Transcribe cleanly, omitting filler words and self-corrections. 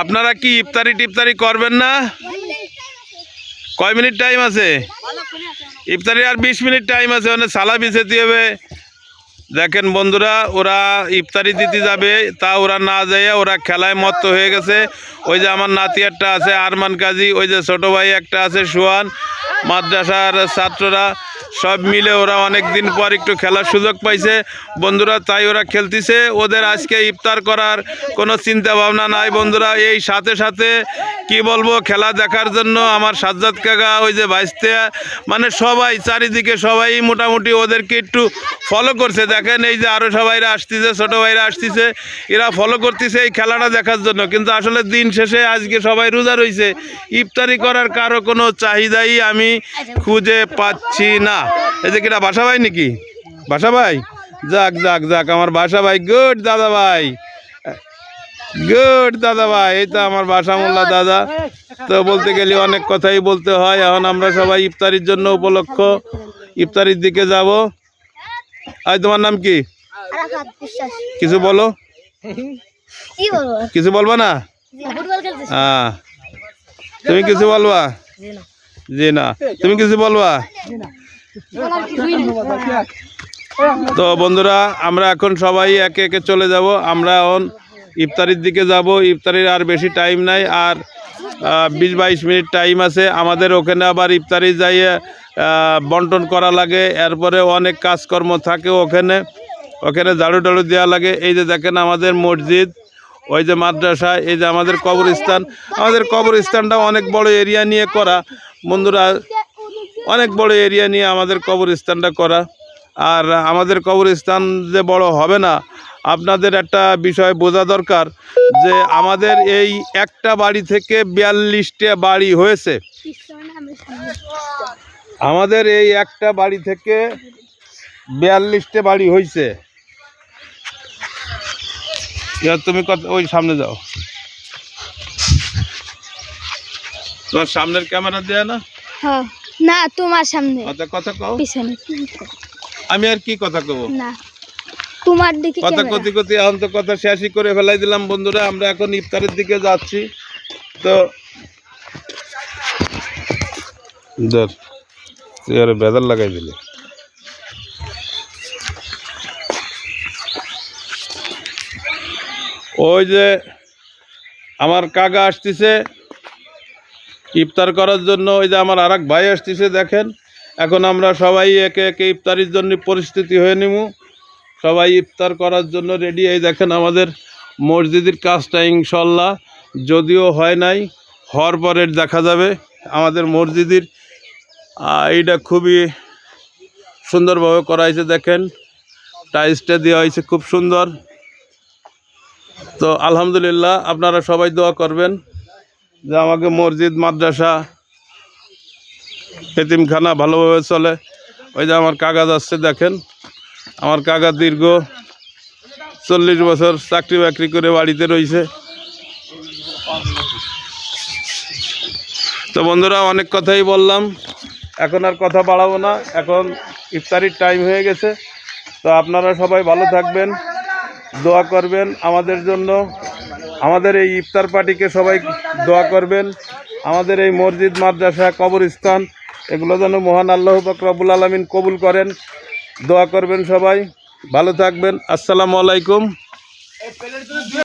আপনারা কি ইফতারি টিফতারি করবেন না? কয় মিনিট টাইম আছে? ইফতারি আর 20 মিনিট টাইম আছে, মানে সালা বিছাতে হবে। দেখেন বন্ধুরা, ওরা ইফতারি দিতে যাবে, তা ওরা না যায়, ওরা খেলায় মত্ত হয়ে গেছে। ওই যে আমার নাতি একটা আছে আরমান কাজী, ওই যে ছোট ভাই একটা আছে সোহান, মাদ্রাসার ছাত্ররা সব মিলে ওরা অনেক দিন পর একটু খেলার সুযোগ পাইছে বন্ধুরা, তাই ওরা খেলতেছে। ওদের আজকে ইফতার করার কোনো চিন্তা ভাবনা নাই বন্ধুরা। এই সাথে সাথে কি বলবো, খেলা দেখার জন্য আমার সাজ্জাদ কাকা, ওই যে ভাইস্তে, মানে সবাই চারিদিকে সবাই মোটামুটি ওদেরকে একটু ফলো করছে। দেখেন এই যে আরও সবাইরা আসতেছে, ছোটো ভাইরা আসতেছে, এরা ফলো করতেছে এই খেলাটা দেখার জন্য। কিন্তু আসলে দিন শেষে আজকে সবাই রোজা রয়েছে, ইফতারি করার কারো কোনো চাহিদাই আমি খুঁজে পাচ্ছি না। এই যে কিনা বাসা ভাই নাকি? বাসা ভাই, যাক যাক যাক, আমার বাসা ভাই, গুড দাদা ভাই, গুড দাদা ভাই। এই তো আমার বাসা মোল্লা দাদা। তো বলতে গেলে অনেক কথাই বলতে হয়। এখন আমরা সবাই ইফতারির জন্য উপলক্ষ ইফতারির দিকে যাব। আজ তোমার নাম কি? কিছু বলো। কিছু বলবা না? হ্যাঁ, তুমি কিছু বলবা? জি না। তুমি কিছু বলবা? তো বন্ধুরা, আমরা এখন সবাই একে একে চলে যাব। আমরা এখন ইফতারির দিকে যাব। ইফতারির আর বেশি টাইম নাই, আর 20-22 মিনিট টাইম আছে আমাদের। ওখানে আবার ইফতারি যাইয়ে বন্টন করা লাগে, এরপরে অনেক কাজকর্ম থাকে ওখানে ঝাড়ু টাড়ু দেওয়া লাগে। এই যে দেখেন আমাদের মসজিদ, ওই যে মাদ্রাসা, এই যে আমাদের কবরস্থান। আমাদের কবরস্থানটা অনেক বড় এরিয়া নিয়ে করা বন্ধুরা, অনেক বড় এরিয়া নিয়ে আমাদের কবরস্থানটা করা। আর আমাদের কবরস্থান যে বড় হবে না, আপনাদের একটা বিষয় বোঝা দরকার যে আমাদের এই একটা বাড়ি থেকে 42টা বাড়ি হয়েছে। আমাদের এই একটা বাড়ি থেকে 42টা বাড়ি হয়েছে। তুমি ওই সামনে যাও, তোমার সামনের ক্যামেরা দেয়া না? না, তোমার সামনে কথা কও। আমি আর কি কথা কব না, তোমার দিকে কথা কতি কতি এখন তো কথা শেষই করে ফেলাই দিলাম বন্ধুরা। আমরা এখন ইফতারের দিকে যাচ্ছি। তো চেয়ারে বেদার লাগাই দিলে। ওই যে আমার কাকা আসতেছে ইফতার করার জন্য, ওই যে আমার আরেক ভাই আসতেছে। দেখেন এখন আমরা সবাই একে একে ইফতারির জন্য পরিস্থিতি হয়ে নিব, সবাই ইফতার করার জন্য রেডি। এই দেখেন আমাদের মসজিদের কাজটা ইনশাল্লাহ যদিও হয় নাই, হওয়ার পরের দেখা যাবে। আমাদের মসজিদের এইটা খুবই সুন্দরভাবে করা হয়েছে। দেখেন টাইলসটা দেওয়া হয়েছে খুব সুন্দর। তো আলহামদুলিল্লাহ, আপনারা সবাই দোয়া করবেন যে আমাকে মসজিদ, মাদ্রাসা, এতিমখানা ভালোভাবে চলে। ওই যে আমার কাকা যাচ্ছে, দেখেন আমার কাকা দীর্ঘ 40 বছর চাকরি বাকরি করে বাড়িতে রয়েছে। তো বন্ধুরা, অনেক কথাই বললাম, এখন আর কথা বাড়াবো না, এখন ইফতারির টাইম হয়ে গেছে। তো আপনারা সবাই ভালো থাকবেন, দোয়া করবেন আমাদের জন্য। আমাদের এই ইফতার পার্টিকে সবাই দোয়া করবেন। আমাদের এই মসজিদ, মাদ্রাসা, কবরস্থান এগুলো যেন মহান আল্লাহ পাক রব্বুল আলামিন কবুল করেন। দোয়া করবেন সবাই, ভালো থাকবেন। আসসালামু আলাইকুম।